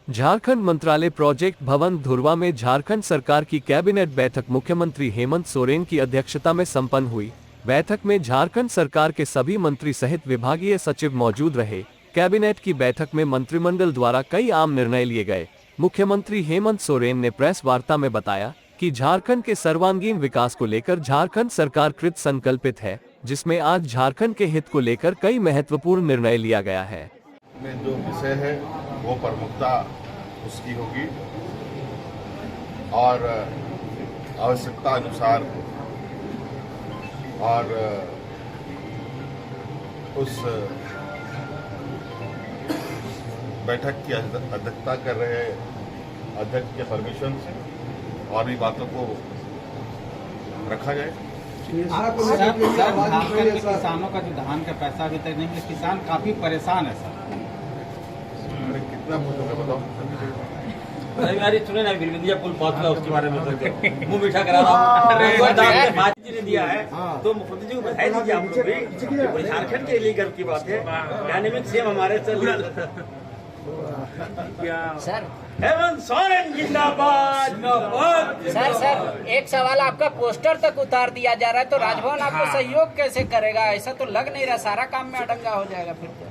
झारखंड मंत्रालय प्रोजेक्ट भवन धुर्वा में झारखंड सरकार की कैबिनेट बैठक मुख्यमंत्री हेमंत सोरेन की अध्यक्षता में संपन्न हुई। बैठक में झारखंड सरकार के सभी मंत्री सहित विभागीय सचिव मौजूद रहे। कैबिनेट की बैठक में मंत्रिमंडल द्वारा कई आम निर्णय लिए गए। मुख्यमंत्री हेमंत सोरेन ने प्रेस वार्ता में बताया कि झारखंड के सर्वांगीण विकास को लेकर झारखंड सरकार कृत संकल्पित है, जिसमें आज झारखंड के हित को लेकर कई महत्वपूर्ण निर्णय लिया गया है। में जो विषय है वो प्रमुखता उसकी होगी और आवश्यकता अनुसार और उस बैठक की अध्यक्षता कर रहे अध्यक्ष के परमिशन से और भी बातों को रखा जाए। झारखंड के किसानों का जो धान का पैसा अभी तक नहीं मिला, किसान काफी परेशान है सर। कितना पूछोगे बताओ? रविवारी सुने ना बिरबिंदिया पुल पहुंच गया, उसके बारे में मुंह मीठा करा रहा जी ने दिया है तो मुख्यमंत्री जी को बधाई दीजिए। आप लोग भी झारखंड के लिए गर्व की बात है। डायनेमिक सीएम हमारे सर हेमंत सोरेन जिंदाबाद। सर एक सवाल, आपका पोस्टर तक उतार दिया जा रहा है तो राजभवन आपको सहयोग कैसे करेगा? ऐसा तो लग नहीं रहा, सारा काम में अड़ंगा हो जाएगा फिर तो।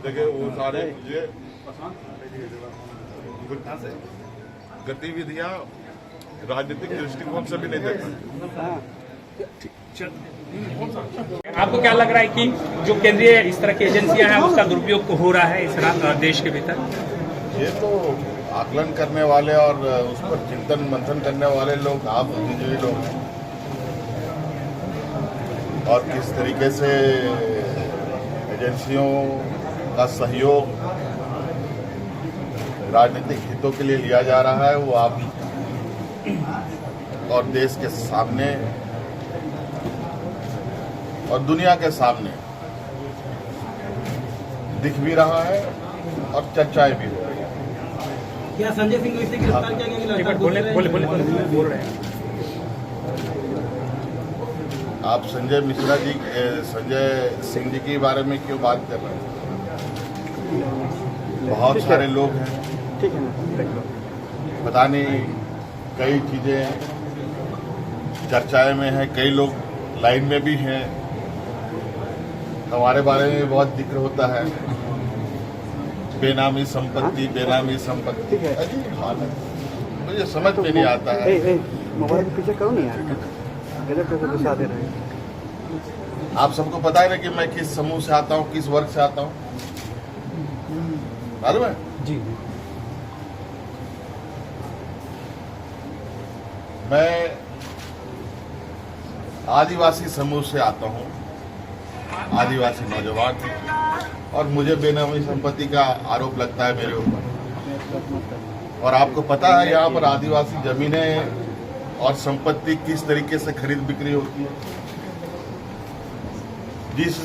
देखिए वो सारे गतिविधियां राजनीतिक दृष्टिकोण से भी नहीं देखते। आपको क्या लग रहा है कि जो केंद्रीय इस तरह की एजेंसियां हैं उसका दुरुपयोग हो रहा है इस देश के भीतर? ये तो आकलन करने वाले और उस पर चिंतन मंथन करने वाले लोग आप बुद्धिजीवी लोग हैं और किस तरीके से एजेंसियों का सहयोग राजनीतिक हितों के लिए लिया जा रहा है वो आप और देश के सामने और दुनिया के सामने दिख भी रहा है और चर्चाएं भी हो रही हैं। क्या संजय सिंह को इससे गिरफ्तार किया गया? बोल रहे हैं आप संजय सिंह जी के बारे में क्यों बात कर रहे हैं? बहुत सारे लोग हैं, पता नहीं कई चीजें चर्चाएं में हैं, कई लोग लाइन में भी हैं। हमारे बारे में बहुत जिक्र होता है, बेनामी संपत्ति अजीब हाल है, मुझे समझ में नहीं आता है। मोबाइल पीछे करो नहीं यार, गजब कैसे घुसा दे रहे हैं। आप सबको पता है ना कि मैं किस समूह से आता हूँ, किस वर्ग से आता हूँ, मालूम है? जी मैं आदिवासी समूह से आता हूँ, आदिवासी नौजवान, और मुझे बेनामी संपत्ति का आरोप लगता है मेरे ऊपर। और आपको पता है यहाँ पर आदिवासी जमीनें और संपत्ति किस तरीके से खरीद बिक्री होती है। जिस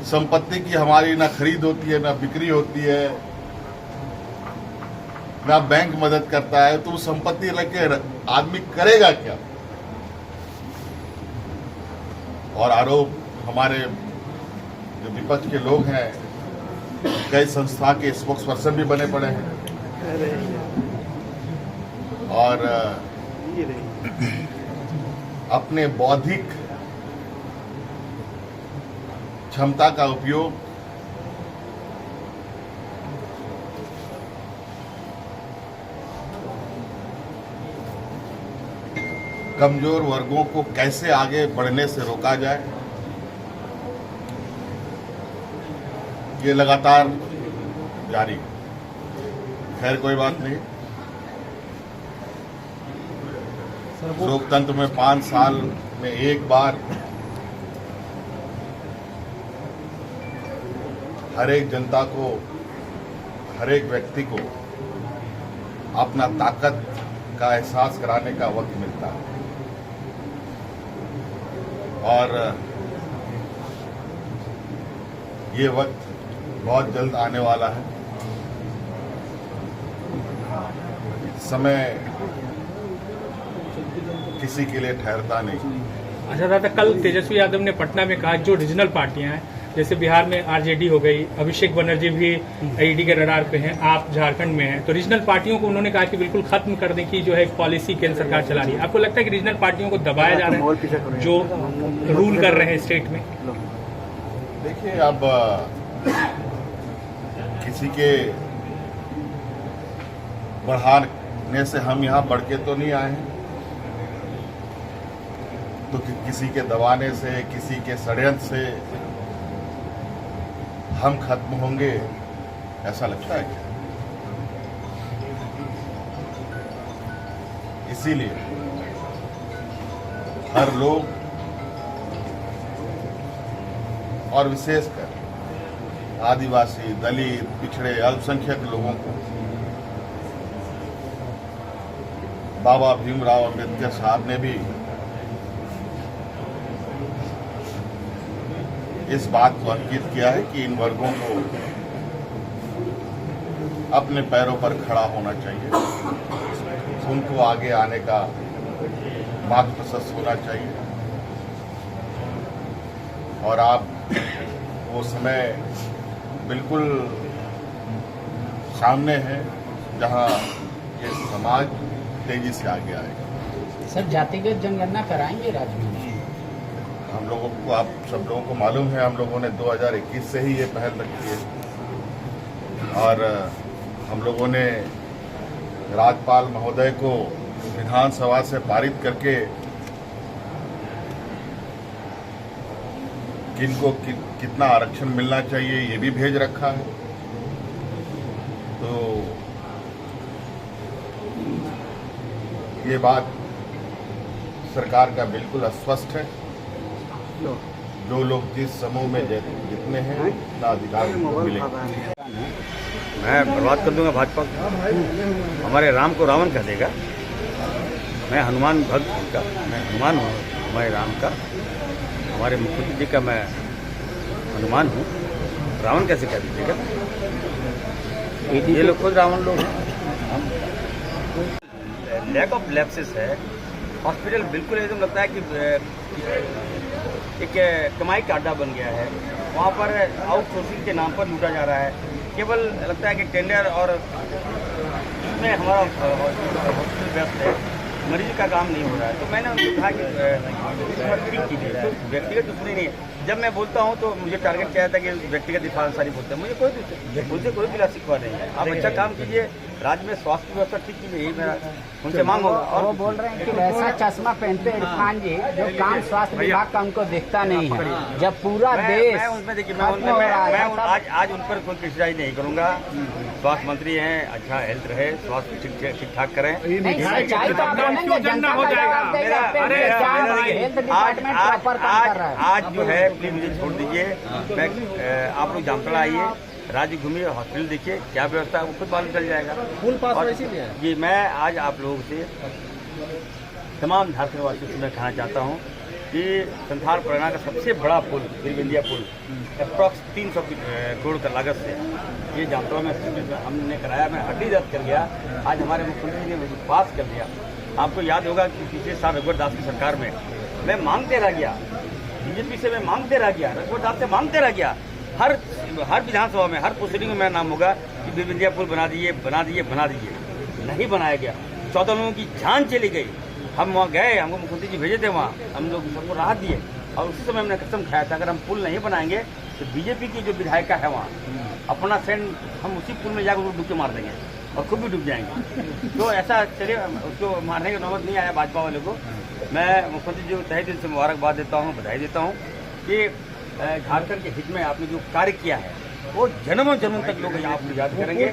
संपत्ति की हमारी ना खरीद होती है, ना बिक्री होती है, ना बैंक मदद करता है, तो संपत्ति लेके आदमी करेगा क्या? और आरोप हमारे जो विपक्ष के लोग हैं, कई संस्था के स्पोक्स पर्सन भी बने पड़े हैं और अपने बौद्धिक क्षमता का उपयोग कमजोर वर्गों को कैसे आगे बढ़ने से रोका जाए, ये लगातार जारी है। खैर कोई बात नहीं, लोकतंत्र में 5 साल में एक बार हर एक जनता को, हर एक व्यक्ति को अपना ताकत का एहसास कराने का वक्त मिलता है और ये वक्त बहुत जल्द आने वाला है। समय किसी के लिए ठहरता नहीं। अच्छा दादा, कल तेजस्वी यादव ने पटना में कहा जो रीजनल पार्टियां हैं जैसे बिहार में आरजेडी हो गई, अभिषेक बनर्जी भी ईडी के रडार पे हैं, आप झारखंड में हैं, तो रीजनल पार्टियों को उन्होंने कहा कि बिल्कुल खत्म करने की जो है एक पॉलिसी केंद्र सरकार चला रही है। आपको लगता है कि रीजनल पार्टियों को दबाया जा रहा है जो रूल कर रहे हैं स्टेट में? देखिए, अब किसी के बढ़ाने से हम यहाँ बढ़ के तो नहीं आए हैं, तो किसी के दबाने से, किसी के षड्यंत्र से हम खत्म होंगे, ऐसा लगता है क्या? इसीलिए हर लोग और विशेषकर आदिवासी, दलित, पिछड़े, अल्पसंख्यक लोगों को बाबा भीमराव अम्बेडकर साहब ने भी इस बात को अंकित किया है कि इन वर्गों को अपने पैरों पर खड़ा होना चाहिए, उनको आगे आने का मार्ग प्रशस्त होना चाहिए। और आप वो समय बिल्कुल सामने है जहां ये समाज तेजी से आगे आएगा। सर, जातिगत जनगणना कराएंगे राज्य में? हम लोगों को, आप सब लोगों को मालूम है, हम लोगों ने 2021 से ही ये पहल रखी है और हम लोगों ने राज्यपाल महोदय को विधानसभा से पारित करके किनको कितना आरक्षण मिलना चाहिए ये भी भेज रखा है। तो ये बात सरकार का बिल्कुल अस्वस्थ है। जो लोग जिस समूह में जितने हैं उतना अधिकार उनको मिलेगा। मैं बर्बाद कर दूंगा भाजपा को, हमारे राम को रावण कह देगा। मैं हनुमान भक्त का, मैं हनुमान हूँ हमारे राम का, हमारे मुख्यमंत्री जी का मैं हनुमान हूँ, रावण कैसे कह दीजिएगा? ये लोग खुद रावण लोग हैं। लैक ऑफ लैप्सेस है। हॉस्पिटल बिल्कुल एकदम लगता है कि एक कमाई का अड्डा बन गया है। वहाँ पर आउटसोर्सिंग के नाम पर लूटा जा रहा है। केवल लगता है कि टेंडर और इसमें हमारा हॉस्पिटल व्यस्त है, मरीज का काम नहीं हो रहा है। तो मैंने उनको कहा कि ठीक कीजिए, तो व्यक्तिगत दुश्मनी नहीं है। जब मैं बोलता हूं तो मुझे टारगेट किया जाता है कि व्यक्तिगत दिफानसारी बोलते हैं। मुझे कोई गिला शिकवा नहीं है। आप अच्छा काम कीजिए, राज्य में स्वास्थ्य व्यवस्था ठीक कीजिए, यही मेरा उनसे मांग होगा। और वो बोल रहे हैं कि वैसा चश्मा पहनते इरफान जी जो काम स्वास्थ्य विभाग का उनको दिखता नहीं है, जब पूरा देश मैं उनमें देखिए, मैं आज उन पर कोई क्रिटिसाइज नहीं करूंगा। स्वास्थ्य मंत्री हैं, अच्छा हेल्थ रहे, स्वास्थ्य ठीक ठाक करें। आज जो है प्लीज मुझे छोड़ दीजिए। मैं आप लोग जामताड़ा आइए, राज्य घूमिए, हॉस्पिटल देखिए, क्या व्यवस्था है वो खुद मालूम चल जाएगा। फुल पास वैसे भी है जी। मैं आज आप लोगों से, तमाम झारखंड वासियों से मैं कहना चाहता हूँ कि संथाल परगना का सबसे बड़ा पुल, बिरबिंदिया पुल, अप्रॉक्स 300 करोड़ का लागत से ये जामताड़ा में हमने कराया। मैं हड्डी दर्द कर गया। आज हमारे मुख्यमंत्री ने मुझे पास कर दिया। आपको याद होगा कि पिछले साल रघुवर दास की सरकार में मैं मांगते रह गया, बीजेपी से मैं मांगते रह गया, रघुवर दास से मांगते रह गया। हर विधानसभा में, हर प्रोसीडिंग में मेरा नाम होगा कि बिरबिंदिया पुल बना दीजिए, बना दीजिए, बना दीजिए। नहीं बनाया गया। 14 लोगों की जान चली गई। हम वहाँ गए, हमको मुख्यमंत्री जी भेजे थे वहाँ, हम लोग सबको राहत दिए। और उसी समय हमने कसम खाया था अगर हम पुल नहीं बनाएंगे तो बीजेपी की जो विधायिका है वहाँ अपना सेंड हम उसी पुल में जाकर डुबके मार देंगे और खुद भी डूब जाएंगे। तो ऐसा चलिए, उसको मारने की नौबत नहीं आया भाजपा वाले को। मैं मुख्यमंत्री जी को तहे दिल से मुबारकबाद देता हूँ, बधाई देता हूँ कि झारखंड के हित में आपने जो कार्य किया है वो जन्मों जन्मों तक लोग आपको याद करेंगे।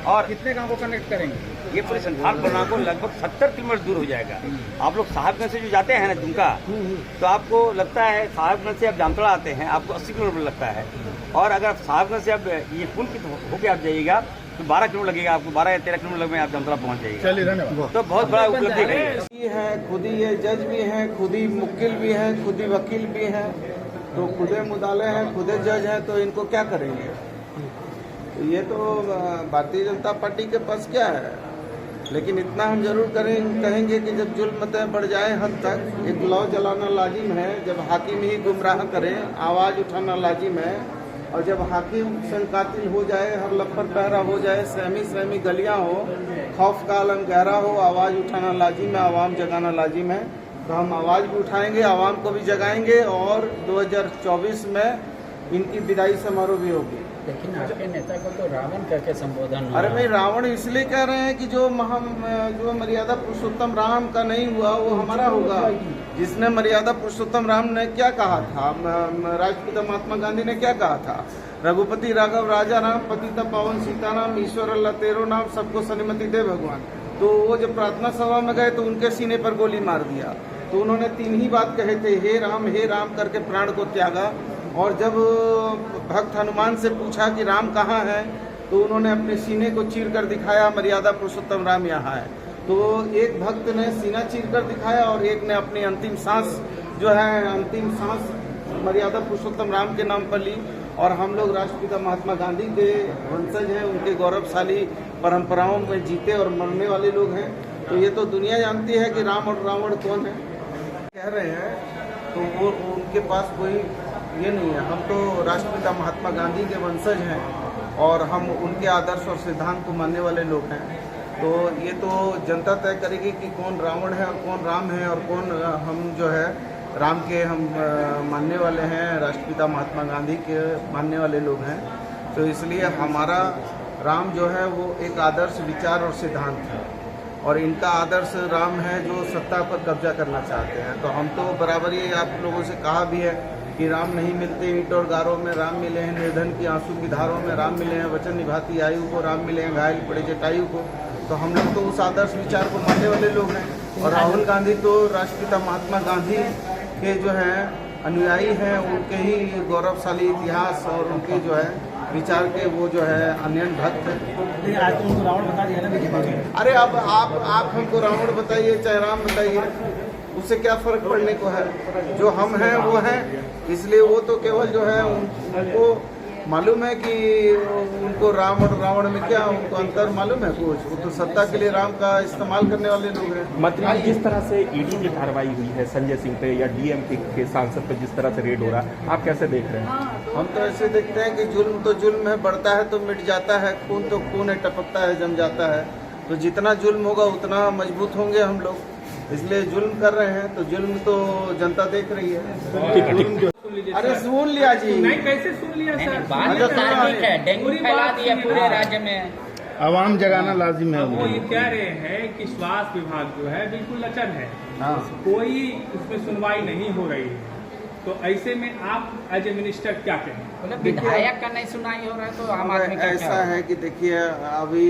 और कितने गाँव को कनेक्ट करेंगे? ये पूरे संथाल परगना को लगभग 70 किलोमीटर दूर हो जाएगा। आप लोग साहबगंज से जो जाते हैं ना दुमका, तो आपको लगता है साहबगंज से आप जामताड़ा आते हैं, आपको 80 किलोमीटर लगता है। और अगर साहबगंज से आप ये पुल की होके आप जाइएगा तो 12 किलोमीटर लगेगा आपको, 12 या 13 किलोमीटर में आप जामताड़ा पहुँच जाइएगा। चलिए, धन्यवाद। तो बहुत बड़ा उपलब्धि है। खुद ही ये जज भी हैं, खुद ही मुक्किल भी हैं, खुद ही वकील भी हैं, तो खुदे मुदाले हैं, खुदे जज हैं, तो इनको क्या करेंगे? तो ये तो भारतीय जनता पार्टी के पास क्या है? लेकिन इतना हम जरूर कहेंगे कि जब जुल्म तय बढ़ जाए हद तक, एक लौ जलाना लाजिम है, जब हाकिम ही गुमराह करें आवाज़ उठाना लाजिम है, और जब हाकिम संकातिल हो जाए, हर लफर पहरा हो जाए, सहमी सहमी गलियां हो, खौफ का आलम गहरा हो, आवाज़ उठाना लाजिम है, आवाम जगाना लाजिम है। तो हम आवाज़ भी उठाएंगे, आवाम को भी जगाएंगे, और 2024 में इनकी विदाई समारोह भी होगी। लेकिन आपके नेता को तो रावण करके संबोधन हुआ। अरे भाई, रावण इसलिए कह रहे हैं कि जो मर्यादा पुरुषोत्तम राम का नहीं हुआ वो हमारा होगा। जिसने मर्यादा पुरुषोत्तम राम ने क्या कहा था, राष्ट्रपिता महात्मा गांधी ने क्या कहा था, रघुपति राघव राजा राम, पतिता पावन सीताराम, ईश्वर अल्लाह तेरो नाम, सबको सन्मति दे भगवान। तो वो जब प्रार्थना सभा में गए तो उनके सीने पर गोली मार दिया। तो उन्होंने 3 ही बात कहे थे, हे राम करके प्राण को त्यागा। और जब भक्त हनुमान से पूछा कि राम कहाँ है, तो उन्होंने अपने सीने को चीर कर दिखाया, मर्यादा पुरुषोत्तम राम यहाँ है। तो एक भक्त ने सीना चीर कर दिखाया और एक ने अपनी अंतिम सांस मर्यादा पुरुषोत्तम राम के नाम पर ली। और हम लोग राष्ट्रपिता महात्मा गांधी के वंशज हैं, उनके गौरवशाली परंपराओं में जीते और मरने वाले लोग हैं। तो ये तो दुनिया जानती है कि राम और रावण कौन है। कह रहे हैं तो वो उनके पास कोई ये नहीं है। हम तो राष्ट्रपिता महात्मा गांधी के वंशज हैं और हम उनके आदर्श और सिद्धांत को मानने वाले लोग हैं। तो ये तो जनता तय करेगी कि कौन रावण है और कौन राम है, और कौन हम जो है राम के हम मानने वाले हैं, राष्ट्रपिता महात्मा गांधी के मानने वाले लोग हैं। तो इसलिए हमारा राम जो है वो एक आदर्श विचार और सिद्धांत है, और इनका आदर्श राम है जो सत्ता पर कब्जा करना चाहते हैं। तो हम तो बराबर ये आप लोगों से कहा भी है कि राम नहीं मिलते ईंट और गारों में, राम मिले हैं निर्धन की आंसू की धारों में, राम मिले हैं वचन निभाती आयु को, राम मिले हैं घायल पड़े जटायु को। तो हम लोग तो उस आदर्श विचार को मानने वाले लोग हैं। और राहुल गांधी तो राष्ट्रपिता महात्मा गांधी के जो हैं अनुयायी हैं, उनके ही गौरवशाली इतिहास और उनके जो है विचार के वो जो है अनन्य भक्त हैं। आज तो उनको रावण बता दिया ना। अरे अब आप हमको रावण बताइए चाहे राम बताइए, उससे क्या फर्क पड़ने को है। जो हम हैं वो हैं, इसलिए वो तो केवल जो है उनको मालूम है कि उनको राम और रावण में क्या उनको अंतर मालूम है कुछ। वो तो सत्ता के लिए राम का इस्तेमाल करने वाले लोग हैं। मंत्री, जिस तरह से ईडी की कार्रवाई हुई है संजय सिंह पे या डीएमके के सांसद पे जिस तरह से रेड हो रहा है, आप कैसे देख रहे हैं? हम तो ऐसे देखते हैं कि जुल्म तो जुल्म है, बढ़ता है तो मिट जाता है, खून तो खून है, टपकता है जम जाता है। तो जितना जुल्म होगा उतना मजबूत होंगे हम लोग, इसलिए जुल्म कर रहे हैं। तो जुल्म तो जनता देख रही है। अरे सुन लिया जी। नहीं, कैसे सुन लिया सर? बात तो तार्किक है, डेंगू फैला दिया पूरे राज्य में, आवाम जगाना लाजिम है। वो ये कह रहे हैं कि स्वास्थ्य विभाग जो है बिल्कुल अचल है, कोई उसमें सुनवाई नहीं हो रही है। तो ऐसे में आप एज ए मिनिस्टर क्या कहें? मतलब विधायक का नहीं सुनाई हो रहा है तो आम आदमी का ऐसा है कि देखिए, अभी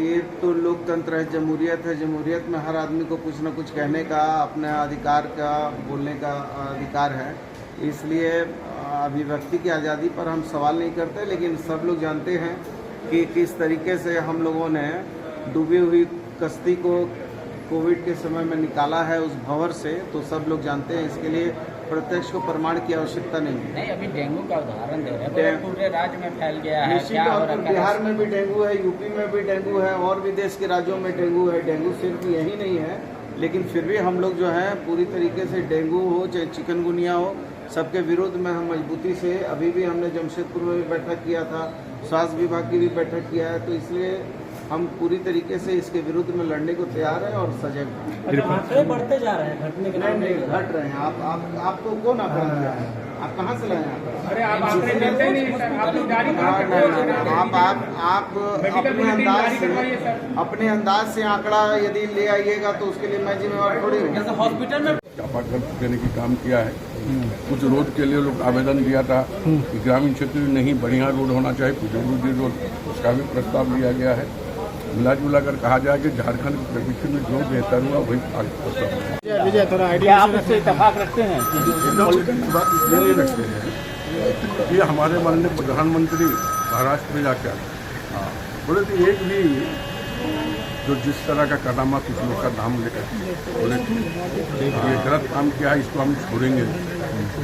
ये तो लोकतंत्र है, जमहूरियत है। जमहूरियत में हर आदमी को कुछ न कुछ कहने का, अपने अधिकार का, बोलने का अधिकार है। इसलिए अभिव्यक्ति की आज़ादी पर हम सवाल नहीं करते, लेकिन सब लोग जानते हैं कि किस तरीके से हम लोगों ने डूबी हुई कश्ती को कोविड के समय में निकाला है उस भंवर से। तो सब लोग जानते हैं, इसके लिए प्रत्यक्ष को प्रमाण की आवश्यकता नहीं है। नहीं, अभी डेंगू का उदाहरण दे रहे हैं, पूरे राज्य में फैल गया है। निश्चित तौर पर बिहार में भी डेंगू है, यूपी में भी डेंगू है, और भी देश के राज्यों में डेंगू है। डेंगू सिर्फ यही नहीं है, लेकिन फिर भी हम लोग जो है पूरी तरीके से डेंगू हो चाहे चिकनगुनिया हो, सबके विरोध में हम मजबूती से, अभी भी हमने जमशेदपुर में भी बैठक किया था, स्वास्थ्य विभाग की भी बैठक किया है। तो इसलिए हम पूरी तरीके से इसके विरुद्ध में लड़ने को तैयार हैं और सजग हैं। आंकड़े बढ़ते जा रहे हैं, घटने के नहीं घट रहे हैं। आपको कौन आंकड़ा दिया है? आप कहाँ से लाए हैं? अरे आप आंकड़े देते नहीं सर, आप लोग जारी आप अपने अंदाज से आंकड़ा यदि ले आइएगा तो उसके लिए मैं जिम्मेवार थोड़ी हूँ। जैसे हॉस्पिटल में चापाकल देने की काम किया है। कुछ रोड के लिए लोग आवेदन किया था कि ग्रामीण क्षेत्र में नहीं बढ़िया रोड होना चाहिए, पुजोरी रोड, उसका भी प्रस्ताव लिया गया है। मिला जुला कर कहा जाए कि झारखंड के प्रकृति में जो बेहतर हुआ वही क्या आप इससे इत्तेफाक रखते हैं? बात इसलिए नहीं रखते हैं कि हमारे माननीय प्रधानमंत्री महाराष्ट्र में जाकर बोले थे, एक भी जो जिस तरह का कदम किसी लोग का नाम लेकर बोले ये गलत काम किया है, इसको हम छोड़ेंगे।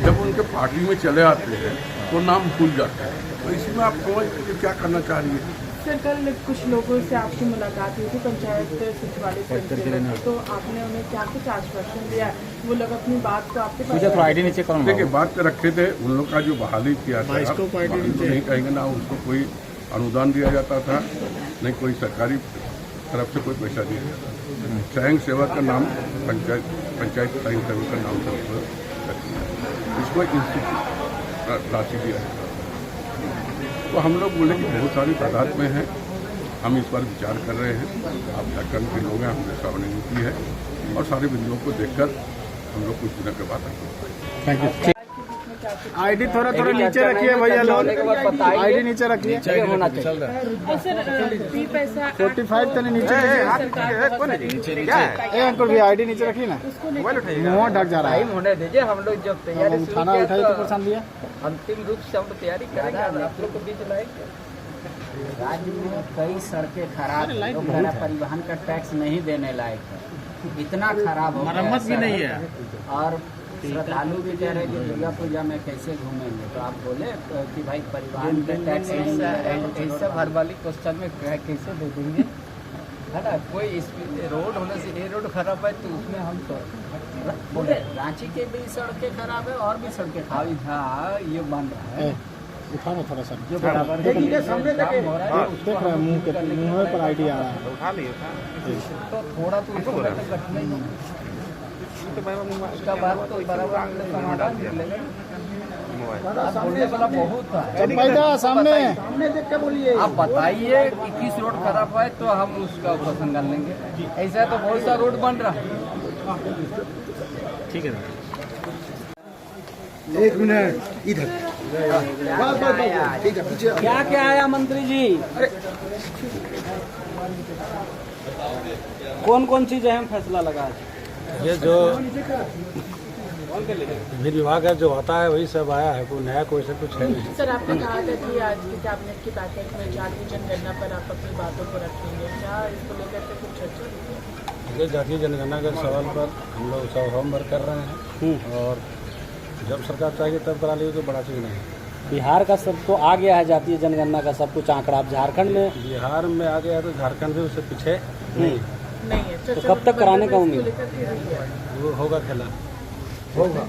जब उनके पार्टी में चले आते हैं तो नाम भूल जाता है। तो इसमें आप समझ क्या करना चाह रही है? सर कल कुछ लोगों से आपकी मुलाकात हुई थी पंचायत सचिवालय से, तो आपने उन्हें क्या कुछ आश्वासन दिया? वो लोग अपनी बात को आपके पास देखिए बात कर रखे थे, उन लोग का जो बहाली किया था नहीं कहेंगे ना, उसको कोई अनुदान दिया जाता था, नहीं कोई सरकारी तरफ से कोई पैसा दिया जाता था। स्वयं सेवक का नाम पंचायत स्वयं सेवक का नाम था, इसको राशि दिया जाता। तो हम लोग बोले कि बहुत सारी तादाद में है, हम इस पर विचार कर रहे हैं। आप झारखंड के लोग हैं, हमने सामने नीति है और सारे बिंदुओं को देखकर हम लोग कुछ दिनों के बाद थैंक यू। आईडी थोड़ा नीचे रखिए भैया लोग, आईडी नीचे रखिए, होना चाहिए। 45 तक नीचे अंकुर भी आईडी नीचे रखिए ना, मुँह ढक जा रहा है। होने दीजिए, हम लोग जब तैयारी थाना उठाई तो परेशान दिया, अंतिम रूप से हम तैयारी करेंगे, आप लोग को बीच लाएंगे। राज्य में कई सड़कें खराब, लोग परिवहन का टैक्स नहीं देने लायक है, इतना खराब हो मरम्मत भी नहीं है। और श्रद्धालु भी कह रहे कि दुर्गा पूजा में कैसे घूमेंगे, तो आप बोले कि भाई परिवहन का टैक्स ऐसा हर वाली क्वेश्चन में कैसे दे देंगे, है ना? कोई रोड होने से ये रोड खराब है तो उसमें हम तो बोले रांची के भी सड़कें खराब है और भी सड़कें खराब, हाँ ये बन रहा है। उठाना थोड़ा सा जो बराबर सामने देख रहे हैं, मुँह पर आईडी आ रहा है, उठा लिए तो थोड़ा तो उसको कटना ही उसका बाद तो बराबर समाधान मिलेगा। बोलने वाला बहुत है, सामने देख के बोलिए। आप बताइए कि किस रोड खराब है तो हम उसका उपसन कर लेंगे। ऐसा तो बहुत सा रोड बन रहा है। ठीक है, 1 मिनट इधर, क्या क्या आया मंत्री जी? कौन कौन चीजें हम फैसला लगा? ये जो विभाग है जो होता है वही सब आया है, कोई नया कोई सब कुछ है नहीं। सर आपने कहा था कि आज की कैबिनेट की बैठक में जातीय जनगणना पर आप अपनी बातों को रखेंगे, क्या इसको लेकर के कुछ चर्चा? ये जातीय जनगणना के सवाल पर हम लोग सब होमवर्क कर रहे हैं और जब सरकार चाहिए तब करा ली, तो बड़ा चीज़ नहीं। बिहार का सब तो आ गया है जातीय जनगणना का सब कुछ आंकड़ा, अब झारखंड में बिहार में आ गया तो झारखंड भी उससे पीछे नहीं है। तो कब तक कराने का उम्मीद? वो होगा खेला होगा।